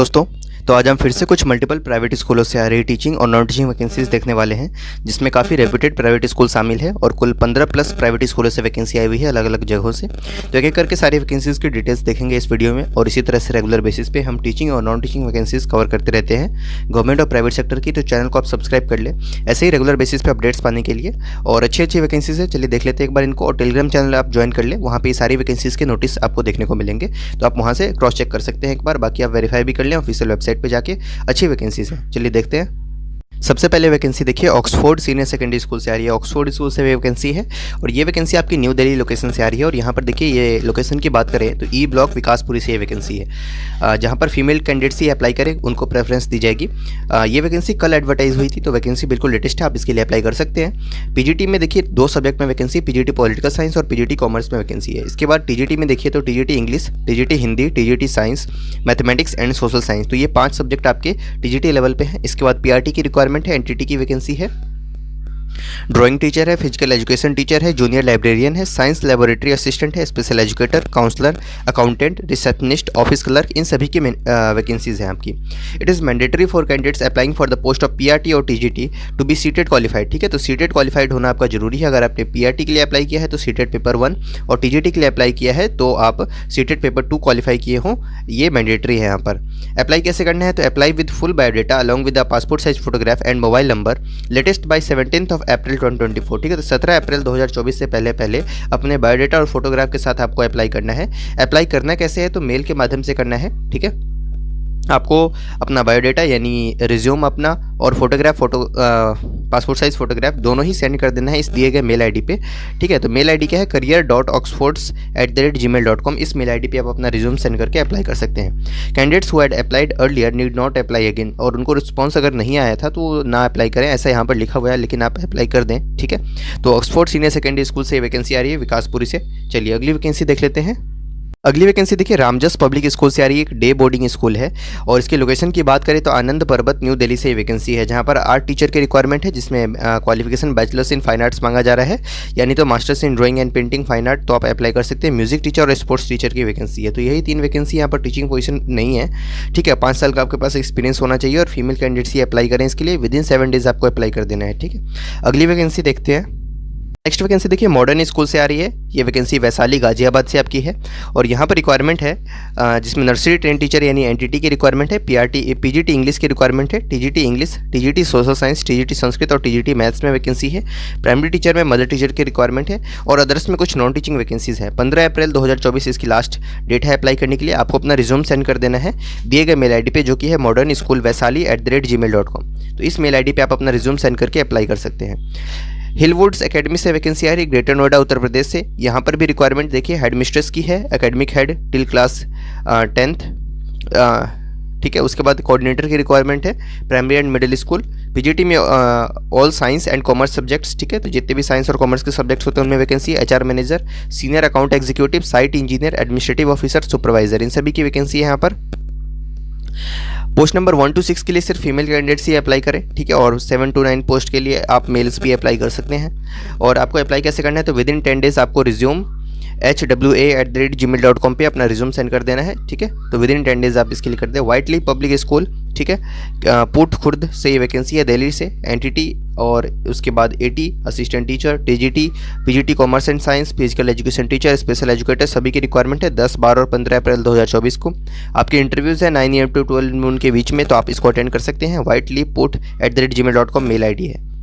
दोस्तों, तो आज हम फिर से कुछ मल्टीपल प्राइवेट स्कूलों से आ रही टीचिंग और नॉन टीचिंग वैकेंसीज देखने वाले हैं, जिसमें काफ़ी रेप्यूटेड प्राइवेट स्कूल शामिल है और कुल 15 प्लस प्राइवेट स्कूलों से वैकेंसी आई हुई है अलग अलग जगहों से। तो एक एक करके सारी वैकेंसीज की डिटेल्स देखेंगे इस वीडियो में और इसी तरह से रेगुलर बेसिस पे हम टीचिंग और नॉन टीचिंग वैकेंसीज कवर करते रहते हैं गवर्नमेंट और प्राइवेट सेक्टर की। तो चैनल को आप सब्सक्राइब कर ले ऐसे ही रेगुलर बेसिस पे अपडेट्स पाने के लिए। और अच्छी वैकेंसीज है, चलिए देख लेते हैं एक बार इनको। और टेलीग्राम चैनल आप ज्वाइन कर ले, वहाँ पे सारी वैकेंसीज के नोटिस आपको देखने को मिलेंगे, तो आप वहाँ से क्रॉस चेक कर सकते हैं एक बार। बाकी आप वेरीफाई भी कर लें ऑफिशियल वेबसाइट पे जाके, अच्छी वैकेंसीज है। चलिए देखते हैं। सबसे पहले वैकेंसी देखिए ऑक्सफोर्ड सीनियर सेकेंडरी स्कूल से आ रही है। ऑक्सफोर्ड स्कूल से वैकेंसी है और ये वैकेंसी आपकी न्यू दिल्ली लोकेशन से आ रही है। और यहाँ पर देखिए ये लोकेशन की बात करें तो ई ब्लॉक विकासपुरी से ये वैकेंसी है, जहाँ पर फीमेल कैंडिडेट्स ही अप्लाई करें उनको प्रेफरेंस दी जाएगी। ये वैकेंसी कल एडवर्टाइज हुई थी, तो वैकेंसी बिल्कुल लेटेस्ट है, आप इसके लिए अप्लाई कर सकते हैं। पीजीटी में देखिए 2 सब्जेक्ट में वैकेंसी, पीजीटी पॉलिटिकल साइंस और पीजीटी कॉमर्स में वैकेंसी है। इसके बाद टीजीटी में देखिए तो TGT English, TGT Hindi, TGT science, mathematics and social science, तो ये 5 सब्जेक्ट आपके टीजीटी लेवल पे हैं। इसके बाद पीआरटी की रिक्वायरमेंट है, एनटीटी की वैकेंसी है, ड्राइंग टीचर है, फिजिकल एजुकेशन टीचर है, जूनियर लाइब्रेरियन है, साइंस लेबोरेटरी असिस्टेंट है, special educator, counsellor, accountant, receptionist, office clerk, इन सभी की वैकेंसीज हैं आपकी। It is mandatory for candidates applying for the post of PRT और TGT to be CTET qualified. ठीक है, तो सीटेड क्वालिफाइड होना आपका जरूरी है। अगर आपने पीआरटी के लिए अप्लाई किया है तो सीटेड पेपर 1 और टीजीटी के लिए अप्लाई किया है तो आप सीटेड पेपर 2 क्वालिफाई किए हों, ये मैंडेटरी है यहाँ पर। अप्लाई कैसे करना है तो apply with full biodata along with the passport size photograph and mobile number, latest by 17 अप्रैल 2024। ठीक है, तो 17 अप्रैल 2024 से पहले अपने बायोडाटा और फोटोग्राफ के साथ आपको अप्लाई करना है। अप्लाई करना कैसे है तो मेल के माध्यम से करना है। ठीक है, आपको अपना बायोडाटा यानी रिज्यूम अपना और फोटोग्राफ पासपोर्ट साइज फोटोग्राफ दोनों ही सेंड कर देना है इस दिए गए मेल आईडी पे। ठीक है, तो मेल आईडी क्या है career.oxfords@gmail.com। इस मेल आईडी पे आप अपना रिज्यूम सेंड करके अप्लाई कर सकते हैं। Candidates who had applied earlier need not apply again, और उनको रिस्पॉन्स अगर नहीं आया था तो ना अप्लाई करें, ऐसा यहाँ पर लिखा हुआ है, लेकिन आप अप्लाई कर दें। ठीक है, तो ऑक्सफोर्ड सीनियर सेकेंडरी स्कूल से वैकेंसी आ रही है विकासपुरी से। चलिए अगली वैकेंसी देख लेते हैं। अगली वैकेंसी देखिए रामजस पब्लिक स्कूल से आ रही है, एक डे बोर्डिंग स्कूल है और इसकी लोकेशन की बात करें तो आनंद पर्वत न्यू दिल्ली से ये वैकेंसी है, जहाँ पर आर्ट टीचर की रिक्वायरमेंट है, जिसमें qualification bachelors in fine arts मांगा जा रहा है, यानी तो masters in drawing and painting fine art, तो आप अप्लाई कर सकते हैं। म्यूजिक टीचर और स्पोर्ट्स टीचर की वैकेंसी है। तो यही 3 वैकेंसी यहाँ पर टीचिंग पोजीशन नहीं है। ठीक है, 5 साल का आपके पास एक्सपीरियंस होना चाहिए और फीमेल कैंडिडेट्स ही अप्लाई करें इसके लिए, विदिन 7 डेज आपको अप्लाई कर देना है। ठीक है, अगली वैकेंसी देखते हैं। नेक्स्ट वैकेंसी देखिए मॉडर्न स्कूल से आ रही है, ये वैकेंसी वैशाली गाजियाबाद से आपकी है और यहाँ पर रिक्वायरमेंट है जिसमें नर्सरी ट्रेन टीचर यानी एनटीटी की रिक्वायरमेंट है, पीजीटी इंग्लिश की रिक्वायरमेंट है, TGT English, TGT social science, TGT Sanskrit और टीजीटी मैथ्स में वैकेंसी है। प्राइमरी टीचर में मदर टीचर की रिक्वायरमेंट है और अदर्स में कुछ नॉन टीचिंग वैकेंसीज है। 15 अप्रैल 2024 इसकी लास्ट डेट है अप्लाई करने के लिए। आपको अपना रिज्यूम सेंड कर देना है दिए गए मेल आई डी पे, जो कि है modernschooolvaisali@gmail.com। तो इस मेल आई डी पे आप अपना रिज्यूम सेंड करके अप्लाई कर सकते हैं। हिलवुड्स एकेडमी से वैकेंसी आ रही है ग्रेटर नोएडा उत्तर प्रदेश से। यहाँ पर भी रिक्वायरमेंट देखिए हेड मिस्ट्रेस की है, academic head till class 10th। ठीक है, उसके बाद कोऑर्डिनेटर की रिक्वायरमेंट है primary and middle school. PGT में all science and commerce subjects. ठीक है, तो जितने भी साइंस और कॉमर्स के सब्जेक्ट्स होते हैं उनमें vacancy. HR manager, senior account executive, site engineer, administrative officer, supervisor, इन सभी की वैकेंसी है यहाँ पर। पोस्ट नंबर 1 to 6 के लिए सिर्फ फीमेल कैंडिडेट्स ही अप्लाई करें। ठीक है, और 7 to 9 पोस्ट के लिए आप मेल्स भी अप्लाई कर सकते हैं। और आपको अप्लाई कैसे करना है तो विदिन 10 डेज आपको रिज्यूम hwa@gmail.com पे अपना रिज्यूम सेंड कर देना है। ठीक है, तो विदिन 10 डेज आप इसके लिए कर दें। वाइटली पब्लिक स्कूल, ठीक है, पुट खुर्द से ये वैकेंसी है दिल्ली से, एनटीटी और उसके बाद eighty assistant teacher, TGT, PGT commerce and science, physical education teacher, special educator, सभी की रिक्वायरमेंट है। 10, 12 और 15 अप्रैल 2024 को आपके इंटरव्यूज़ है 9 AM to 12 noon के बीच में, तो आप इसको अटेंड कर सकते हैं। whiteleyput@gmail.com मेल आई डी है।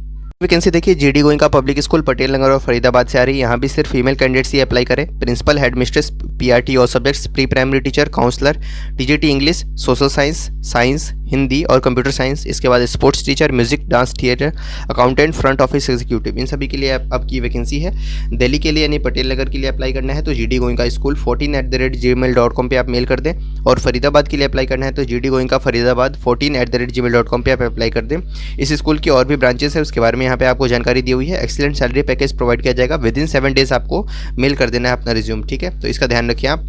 वैकेंसी देखिए GD Goenka public school Patel Nagar और फरीदाबाद से आ रही है। यहाँ भी सिर्फ फीमेल कैंडिडेट्स ही अप्लाई करें। प्रिंसिपल, हेड मिस्ट्रेस, पीआरटी और subjects, pre primary teacher, counsellor, TGT English, social science, Hindi और कंप्यूटर साइंस। इसके बाद sports teacher, music, dance, theatre, accountant, front office executive, इन सभी के लिए आपकी वैकेंसी है। दिल्ली के लिए यानी पटेल नगर के लिए अप्लाई करना है तो जीडी गोइंका स्कूल 14@gmail.com पे आप मेल कर दें। और फरीदाबाद के लिए अप्लाई करना है तो जीडी गोइंका फरीदाबाद 14@gmail.com पे आप अप्लाई कर दें। इस स्कूल की और भी ब्रांचेस है, उसके बारे में यहाँ पे आपको जानकारी दी हुई है। एक्सीलेंट सैलरी पैकेज प्रोवाइड किया जाएगा। विदिन 7 डेज आपको मेल कर देना है अपना रिज्यूम। ठीक है, तो इसका ध्यान रखिए आप।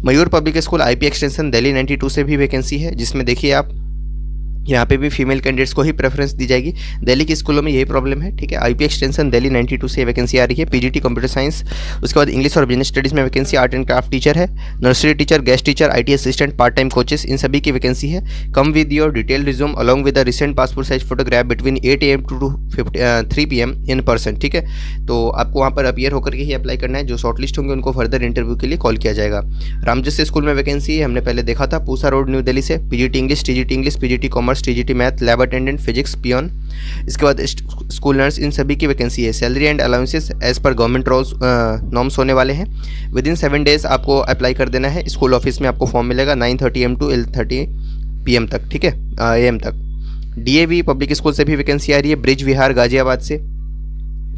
Mayur public school IP extension Delhi 92 से भी वैकेंसी है, जिसमें देखिए आप यहाँ पे भी फीमेल कैंडिडेट्स को ही प्रेफरेंस दी जाएगी। दिल्ली के स्कूलों में यही प्रॉब्लम है, ठीक है। आईपी एक्सटेंशन दिल्ली 92 से वैकेंसी आ रही है। पीजीटी कंप्यूटर साइंस, उसके बाद इंग्लिश और बिजनेस स्टडीज़ में vacancy, art and craft teacher है, nursery teacher, guest teacher, IT assistant, part time coaches, इन सभी की वैकेंसी है। Come with your detail resume along with the recent passport size photograph between 8 AM to 3 PM in person, ठीक है। तो आपको वहाँ पर अपीयर होकर के ही अप्लाई करना है। जो शॉर्टलिस्ट होंगे उनको फर्दर इंटरव्यू के लिए कॉल किया जाएगा। रामजस स्कूल में वैकेंसी है, हमने पहले देखा था, पूसा रोड न्यू दिल्ली से। PGT English, PGT commerce, TGT math, lab attendant, physics, peon. इसके बाद स्कूल नर्स, इन सभी की वैकेंसी है। Salary and allowances as per government norms होने वाले हैं। विद इन 7 डेज आपको अप्लाई कर देना है। स्कूल ऑफिस में आपको फॉर्म मिलेगा 9:30 AM टू 11:30 PM तक, ठीक है, AM तक। डीएवी पब्लिक स्कूल से भी वैकेंसी आ रही है, ब्रिज विहार गाजियाबाद से,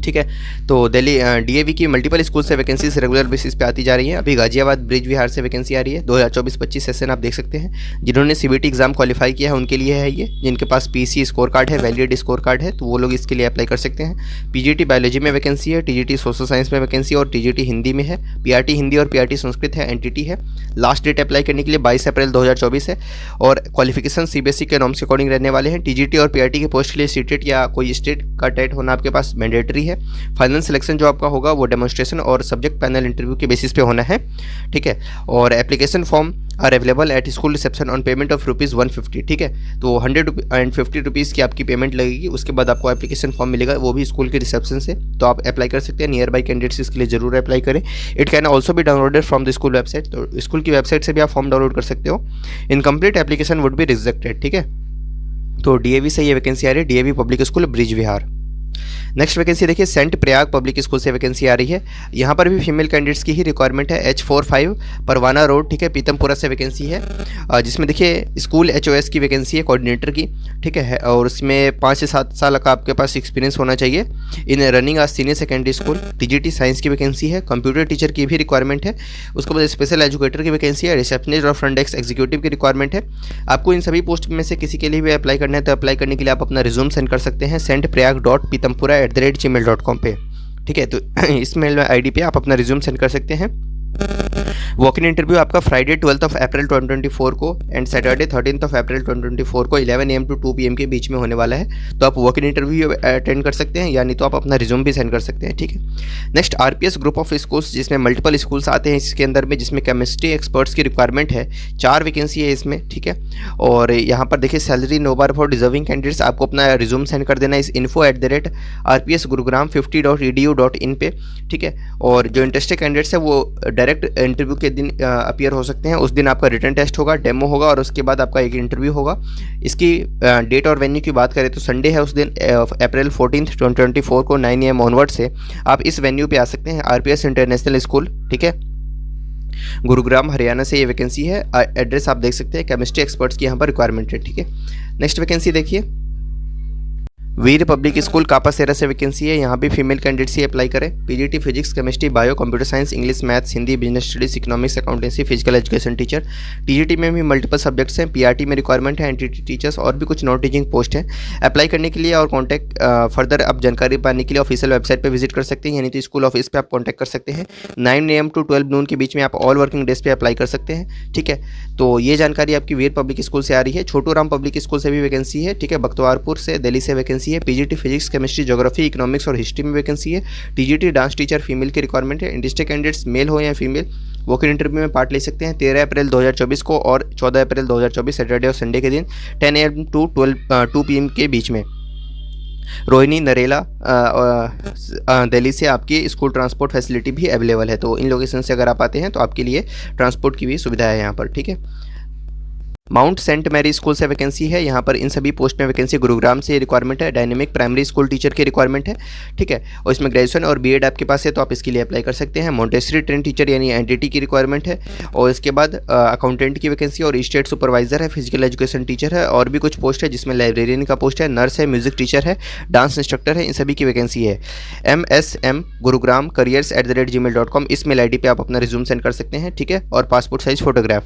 ठीक है। तो दिल्ली डीएवी की मल्टीपल स्कूल से वैकेंसीज रेगुलर बेसिस पे आती जा रही है। अभी गाजियाबाद ब्रिज विहार से वैकेंसी आ रही है। 2024-25 सेशन आप देख सकते हैं। जिन्होंने सीबीटी एग्जाम क्वालिफाई किया है उनके लिए है ये। जिनके पास पीसी स्कोर कार्ड है, वैलिड स्कोर कार्ड है, तो वो लोग इसके लिए अप्लाई कर सकते हैं। पीजीटी बायोलॉजी में वैकेंसी है, टीजीटी सोशल साइंस में वैकेंसी और टीजीटी हिंदी में है। पीआरटी हिंदी और पीआरटी संस्कृत है, एनटीटी है। लास्ट डेट अप्लाई करने के लिए 22 अप्रैल 2024 है। और क्वालिफिकेशन सीबीएसई के नॉर्म्स के अकॉर्डिंग रहने वाले हैं। टीजीटी और पीआरटी के पोस्ट के लिए सीटेट या कोई स्टेट का टेट होना आपके पास मैंडेटरी है। फाइनल सिलेक्शन जो आपका होगा वो डेमोन्स्ट्रेशन और सब्जेक्ट पैनल इंटरव्यू के बेसिस पे होना है, ठीक है। और application form are available at school reception on payment of ₹150, ठीक है। तो 150 रुपीज़ की आपकी पेमेंट लगेगी। उसके बाद आपको एप्लीकेशन फॉर्म मिलेगा, वो भी स्कूल के रिसेप्शन से। तो आप अप्लाई कर सकते हैं। नियर बाई कैंडिडेट्स इसके लिए जरूर अप्लाई करें। इट कैन ऑल्सो भी downloaded from the school website. तो स्कूल की वेबसाइट से भी आप फॉर्म डाउनलोड कर सकते हो। Incomplete application would be rejected, ठीक है। तो डीएवी से ये वैकेंसी आ रही है, डीएवी पब्लिक स्कूल ब्रिज विहार। नेक्स्ट वैकेंसी देखिए, सेंट प्रयाग पब्लिक स्कूल से वैकेंसी आ रही है। यहाँ पर भी फीमेल कैंडिडेट्स की ही रिक्वायरमेंट है। H45 परवाना रोड, ठीक है, पीतमपुरा से वैकेंसी है। जिसमें देखिए स्कूल HOS की वैकेंसी है, कोऑर्डिनेटर की, ठीक है। और उसमें 5 से 7 साल का आपके पास एक्सपीरियंस होना चाहिए in running a senior secondary school. TGT science की वैकेंसी है। कंप्यूटर टीचर की भी रिक्वायरमेंट है। उसके बाद स्पेशल एजुकेटर की वैकेंसी है। रिसेप्शनिस्ट और फ्रंट डेस्क एग्जीक्यूटिव की रिक्वायरमेंट है। आपको इन सभी पोस्ट में से किसी के लिए भी अप्लाई करना है तो अप्लाई करने के लिए आप अपना रिज्यूम सेंड कर सकते हैं centprayag.pithampura@gmail.com पे, ठीक है। तो इस मेल आईडी पे आप अपना रिज्यूम सेंड कर सकते हैं। वॉक इन इंटरव्यू आपका फ्राइडे 12 अप्रैल 2024 को एंड सैटरडे 13 अप्रैल 2024 को 11 AM टू 2 PM के बीच में होने वाला है। तो आप वॉक इन इंटरव्यू अटेंड कर सकते हैं, यानी तो आप अपना रिज्यूम भी सेंड कर सकते हैं, ठीक है। Next RPS group of schools, जिसमें मल्टीपल स्कूल्स आते हैं इसके अंदर में, जिसमें केमिस्ट्री एक्सपर्ट्स की रिक्वायरमेंट है। 4 वैकेंसी है इसमें, ठीक है। और यहाँ पर देखिए salary no bar for deserving candidates. आपको अपना रिज्यूम सेंड कर देना है इस info@rpsgurugram50.edu.in पे, ठीक है। और जो इंटरेस्टेड कैंडिडेट्स है वो डायरेक्ट इंटरव्यू के दिन अपीयर हो सकते हैं। उस दिन आपका रिटन टेस्ट होगा, डेमो होगा और उसके बाद आपका एक इंटरव्यू होगा। इसकी डेट और वेन्यू की बात करें तो संडे है उस दिन, अप्रैल 14, 2024 को 9 AM ऑनवर्ड से आप इस वेन्यू पे आ सकते हैं। आरपीएस इंटरनेशनल स्कूल, ठीक है, गुरुग्राम हरियाणा से ये वैकेंसी है। एड्रेस आप देख सकते हैं। केमिस्ट्री एक्सपर्ट्स की यहाँ पर रिक्वायरमेंट है, ठीक है। नेक्स्ट वैकेंसी देखिए, वीर पब्लिक स्कूल कापासेरा से वैकेंसी है। यहाँ भी फीमेल कैंडिडेट्स ही अप्लाई करें। PGT physics, chemistry, bio, computer science, English, maths, Hindi, business studies, economics, accountancy, physical education teacher. TGT में भी मल्टीपल सब्जेक्ट्स हैं। पीआरटी में रिक्वायरमेंट है, एनटीटी टीचर्स और भी कुछ नॉन टीचिंग पोस्ट है। अप्लाई करने के लिए और कॉन्टैक्ट फर्दर आप जानकारी पाने के लिए ऑफिशियल वेबसाइट पर विजिट कर सकते हैं, यानी तो स्कूल ऑफिस पर आप कॉन्टैक्ट कर सकते हैं। 9 AM टू 12 noon के बीच में आप ऑल वर्किंग डेज पे अप्लाई कर सकते हैं, ठीक है। तो ये जानकारी आपकी वीर पब्लिक स्कूल से आ रही है। छोटू राम पब्लिक स्कूल से भी वैकेंसी है, ठीक है। बख्तवारपुर से दिल्ली से वैकेंसी है। PGT physics, chemistry, geography, economics और हिस्ट्री में वैकेंसी है। टीजीटी डांस टीचर फीमेल की रिक्वायरमेंट है। इंटरेस्टेड कैंडिडेट्स मेल हो या फीमेल वॉक इन इंटरव्यू में पार्ट ले सकते हैं 13 अप्रैल 2024 को और 14 अप्रैल 2024 सैटरडे और संडे के दिन 10 AM टू 2 PM के बीच में। रोहिणी नरेला दिल्ली से आपकी स्कूल ट्रांसपोर्ट फैसिलिटी भी अवेलेबल है। तो इन लोकेशन से अगर आप आते हैं तो आपके लिए ट्रांसपोर्ट की भी सुविधा है यहाँ पर, ठीक है। माउंट सेंट मैरी स्कूल से वैकेंसी है। यहाँ पर इन सभी पोस्ट में वैकेंसी गुरुग्राम से रिक्वायरमेंट है। डायनेमिक प्राइमरी स्कूल टीचर की रिक्वायरमेंट है, ठीक है। और इसमें ग्रेजुएशन और बीएड आपके पास है तो आप इसके लिए अप्लाई कर सकते हैं। मोंटेसरी ट्रेन टीचर यानी एनटीटी की रिक्वायरमेंट है। और इसके बाद अकाउंटेंट की वैकेंसी और स्टेट सुपरवाइजर है। फिजिकल एजुकेशन टीचर है और भी कुछ पोस्ट है, जिसमें लाइब्रेरियन का पोस्ट है, नर्स है, म्यूजिक टीचर है, डांस इंस्ट्रक्टर है। इन सभी की वैकेंसी है। MSM गुरुग्राम careers@gmail.com इस मेल आईडी पे आप अपना रिज्यूम सेंड कर सकते हैं, ठीक है। और पासपोर्ट साइज फोटोग्राफ।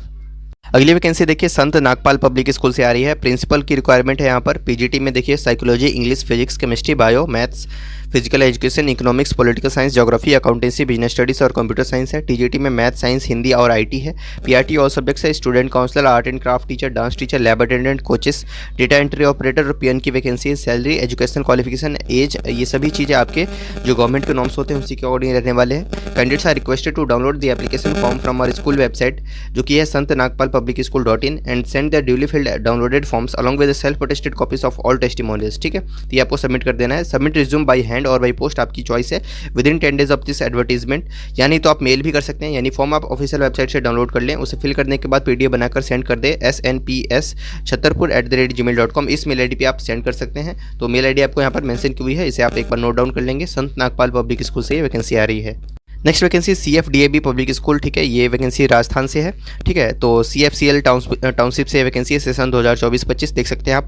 अगली वैकेंसी देखिए, संत नागपाल पब्लिक स्कूल से आ रही है। प्रिंसिपल की रिक्वायरमेंट है यहाँ पर। पीजीटी में देखिए psychology, English, physics, chemistry, bio, maths, physical education, economics, political science, geography, accountancy, business studies और कंप्यूटर साइंस है। टीजीटी में मैथ, साइंस, हिंदी और आईटी है। पीआरटी ऑल सब्जेक्ट्स है। Student counsellor, art and craft teacher, dance teacher, lab attendant, coaches, data entry operator और PN की vacancy है। Salary, education qualification, age, ये सभी चीज़ें आपके जो गवर्नमेंट के नॉर्म्स होते हैं उसी के अकॉर्डिंग रहने वाले हैं। Candidates are requested to download the application form from our school website, जो कि है santnagpalpublicschool.in, and send the duly filled downloaded forms along with self attested copies of all testimonials. ठीक है, तो ये आपको सबमिट कर देना है। सबमिट रिज्यूम बाई हैंड और बाई पोस्ट आपकी चॉइस है within 10 days of this advertisement, यानी तो आप मेल भी कर सकते हैं, यानी फॉर्म आप ऑफिशियल वेबसाइट से डाउनलोड कर लें, उसे फिल करने के बाद पीडीएफ बनाकर सेंड कर दें snps@chhattarpur@gmail.com, इस मेल आईडी पे आप सेंड कर सकते हैं। तो मेल आईडी आपको यहाँ पर मेंशन की हुई है, इसे आप एक बार नोट डाउन कर लेंगे। संत नागपाल पब्लिक स्कूल से ये वैकेंसी आ रही है। Next vacancy CFDAB public school, ठीक है, ये वैकेंसी राजस्थान से है। ठीक है, तो CFCL टाउनशिप से वैकेंसी है, सेशन 2024-25 देख सकते हैं आप,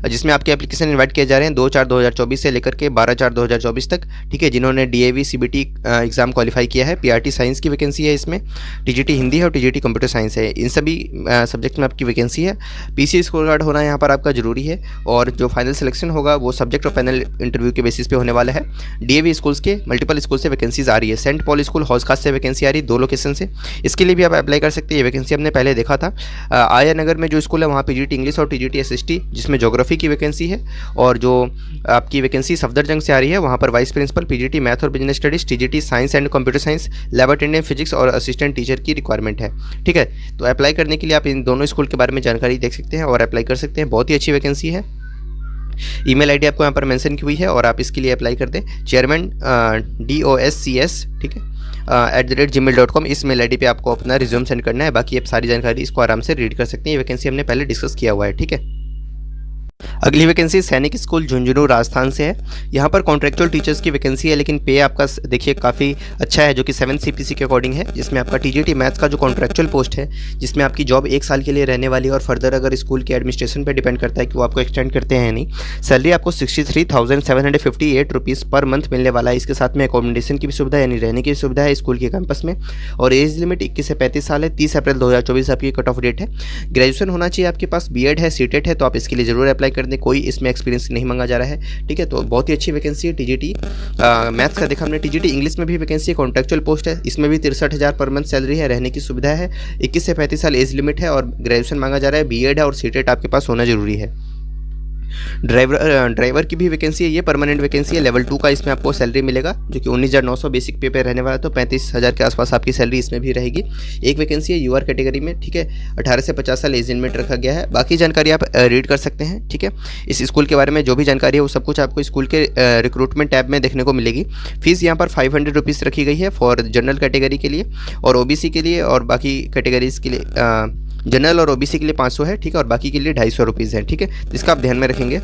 जिसमें आपके एप्लीकेशन इनवाइट किए जा रहे हैं 2/4/2024 से लेकर के 12/4/2024 तक। ठीक है, जिन्होंने DAV CBT एग्जाम क्वालिफाई किया है। PRT साइंस की वैकेंसी है इसमें, TGT हिंदी है और TGT कंप्यूटर साइंस है, इन सभी सब्जेक्ट में आपकी वैकेंसी है। PC स्कोर कार्ड होना यहाँ पर आपका जरूरी है, और जो फाइनल सिलेक्शन होगा वो सब्जेक्ट और पैनल इंटरव्यू के बेसिस पे होने वाला है। DAV स्कूल्स के मल्टीपल स्कूल से वैकेंसीज आ रही है। सेंट पॉल स्कूल हौज खास से वैकेंसी आ रही है 2 लोकेशन से, इसके लिए भी आप अप्लाई कर सकते हैं। ये वैकेंसी हमने पहले देखा था। आया नगर में जो स्कूल है वहाँ PGT इंग्लिश और TGT SST, जिसमें ज्योग्राफी की वैकेंसी है, और जो आपकी वैकेंसी सफदरजंग से आ रही है वहाँ पर वाइस प्रिंसिपल PGT मैथ और business studies, TGT science and computer science, lab attendant physics और असिस्टेंट टीचर की रिक्वायरमेंट है। ठीक है, तो अप्लाई करने के लिए आप इन दोनों स्कूल के बारे में जानकारी देख सकते हैं और अप्लाई कर सकते हैं। बहुत ही अच्छी वैकेंसी है। ईमेल आईडी आपको यहाँ पर मेंशन की हुई है और आप इसके लिए अप्लाई कर दें, chairman DOSCS, ठीक है, @gmail.com, इस मेल आईडी पे आपको अपना रिज्यूम सेंड करना है। बाकी आप सारी जानकारी इसको आराम से रीड कर सकते हैं। ये वैकेंसी हमने पहले डिस्कस किया हुआ है। ठीक है, अगली वैकेंसी सैनिक स्कूल झुंझुनू राजस्थान से है। यहाँ पर कॉन्ट्रेक्चुअल टीचर्स की वैकेंसी है, लेकिन पे आपका देखिए काफ़ी अच्छा है, जो कि 7 CPC के अकॉर्डिंग है, जिसमें आपका TGT मैथ्स का जो कॉन्ट्रेक्चुअल पोस्ट है, जिसमें आपकी जॉब 1 साल के लिए रहने वाली है, और फर्दर अगर स्कूल के एडमिनिस्ट्रेशन पर डिपेंड करता है कि वो आपको एक्सटेंड करते हैं या नहीं। सैलरी आपको 63,758 रुपीज़ पर मंथ मिलने वाला है। इसके साथ में अकोमोडेशन की भी सुविधा, यानी रहने की सुविधा है स्कूल के कैंपस में, और एज लिमिट 21 से 35 साल है। 30 अप्रैल 2024 आपकी कट ऑफ डेट है। ग्रेजुएशन होना चाहिए आपके पास, BEd है, CTET है, तो आप इसके लिए जरूर अप्लाई कर दें। कोई इसमें एक्सपीरियंस नहीं मांगा जा रहा है। ठीक है, तो बहुत ही अच्छी वैकेंसी है। TGT मैथ्स का देखा हमने। TGT इंग्लिश में भी वैकेंसी है, कॉन्ट्रेक्चुअल पोस्ट है, इसमें भी 63,000 पर मंथ सैलरी है, रहने की सुविधा है, 21 से 35 साल एज लिमिट है, और ग्रेजुएशन मांगा जा रहा है, BEd है और CTET आपके पास होना जरूरी है। ड्राइवर की भी वैकेंसी है, ये परमानेंट वैकेंसी है, लेवल 2 का इसमें आपको सैलरी मिलेगा, जो कि 19,900 बेसिक पे रहने वाला है, तो 35,000 के आसपास आपकी सैलरी इसमें भी रहेगी। एक वैकेंसी है UR कैटेगरी में। ठीक है, 18 से 50 साल एज लिमिट रखा गया है। बाकी जानकारी आप रीड कर सकते हैं। ठीक है, इस स्कूल के बारे में जो भी जानकारी है वो सब कुछ आपको स्कूल के रिक्रूटमेंट टैब में देखने को मिलेगी। फीस यहाँ पर 500 रुपीज़ रखी गई है फॉर जनरल कैटेगरी के लिए, और OBC के लिए, और बाकी कैटेगरीज के लिए जनरल और OBC के लिए 500 है। ठीक है, और बाकी के लिए 250 रुपीज़ है। ठीक है, तो इसका आप ध्यान में रखेंगे।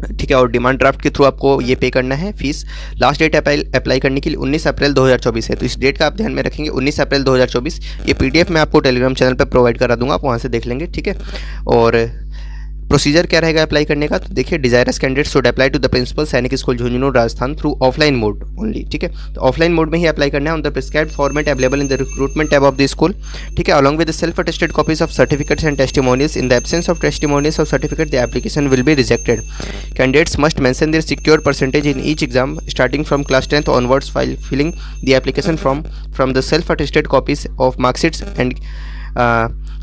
ठीक है, और डिमांड ड्राफ्ट के थ्रू आपको ये पे करना है फीस। लास्ट डेट अप्लाई करने के लिए 19 अप्रैल 2024 है, तो इस डेट का आप ध्यान में रखेंगे, 19 अप्रैल 2024। ये PDF मैं आपको टेलीग्राम चैनल पर प्रोवाइड करा दूंगा, आप वहाँ से देख लेंगे। ठीक है, और प्रोसीजर क्या रहेगा अप्लाई करने का, तो देखिए, desirous candidate should apply to the principal Sainik school Jhunjhunu Rajasthan through offline mode only. ठीक है, तो ऑफलाइन मोड में ही अप्लाई करना है on the prescribed format available in the recruitment tab of the school. ठीक है, along with the self attested copies of certificates and testimonials. In the absence of testimonials और certificate the application will be rejected. Candidates must mention their secure percentage in each exam starting from class 10th onwards while filling the application from the self attested copies of marksheets and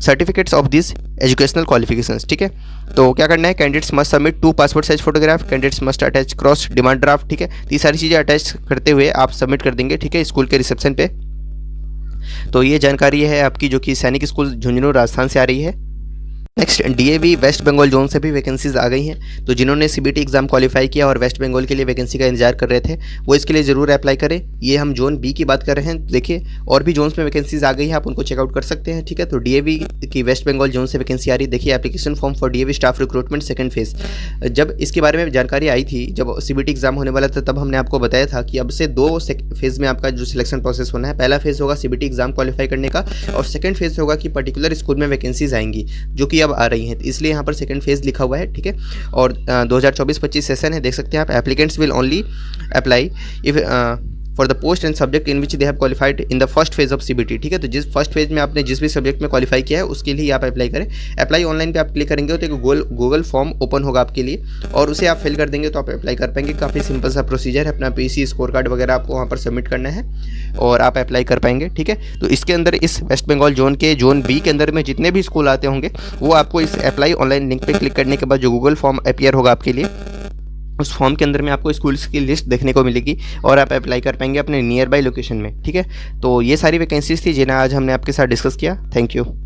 certificates of this educational qualifications. ठीक है, तो क्या करना है, candidates must submit 2 passport size photograph, candidates must attach cross demand draft. ठीक है, तो ये सारी चीज़ें अटैच करते हुए आप सबमिट कर देंगे। ठीक है, स्कूल के रिसेप्शन पे। तो ये जानकारी है आपकी, जो कि सैनिक स्कूल झुंझुनू राजस्थान से आ रही है। Next DAV West Bengal zone से भी वैकेंसीज आ गई हैं, तो जिन्होंने CBT एग्जाम क्वालिफाई किया और वेस्ट बंगाल के लिए वैकेंसी का इंतजार कर रहे थे, वो इसके लिए ज़रूर अप्लाई करें। ये हम जोन B की बात कर रहे हैं। देखिए, और भी जोन्स में वैकेंसीज आ गई है, आप उनको चेकआउट कर सकते हैं। ठीक है, तो DAV की वेस्ट बंगाल जोन से वैकेंसी आ रही है। देखिए, application form for DAV staff recruitment second phase. जब इसके बारे में जानकारी आई थी, जब CBT एग्जाम होने वाला था, तब हमने आपको बताया था कि अब से 2 फेज़ में आपका जो सिलेक्शन प्रोसेस होना है। पहला फेज़ होगा CBT एग्जाम क्वालिफाई करने का, और सेकंड फेज़ होगा कि पर्टिकुलर स्कूल में वैकेंसीज आएंगी, जो कि अब आ रही हैं, इसलिए यहाँ पर सेकंड फेज लिखा हुआ है। ठीक है, और 2024-25 सेशन है, देख सकते हैं आप। Applicants will only apply if for the post and subject in which they have qualified in the first phase of CBT. ठीक है, तो जिस फर्स्ट फेज में आपने जिस भी सब्जेक्ट में क्वालिफाई किया है उसके लिए आप अप्लाई करें। अप्लाई ऑनलाइन पे आप क्लिक करेंगे तो एक गूगल फॉर्म ओपन होगा आपके लिए और उसे आप फिल कर देंगे तो आप अप्लाई कर पाएंगे। काफ़ी सिंपल सा प्रोसीजर है, अपना पीसी स्कोर कार्ड वगैरह आपको वहाँ पर सबमिट करना है और आप अप्लाई कर पाएंगे। ठीक है, तो इसके अंदर इस वेस्ट बंगाल जोन के जोन बी के अंदर में जितने भी स्कूल आते होंगे वो आपको इस अप्लाई ऑनलाइन लिंक पे क्लिक करने के बाद जो गूगल फॉर्म अपीयर होगा आपके लिए, उस फॉर्म के अंदर में आपको स्कूल्स की लिस्ट देखने को मिलेगी और आप अप्लाई कर पाएंगे अपने नियर बाई लोकेशन में। ठीक है, तो ये सारी वैकेंसीज थी जिन्हें आज हमने आपके साथ डिस्कस किया। Thank you.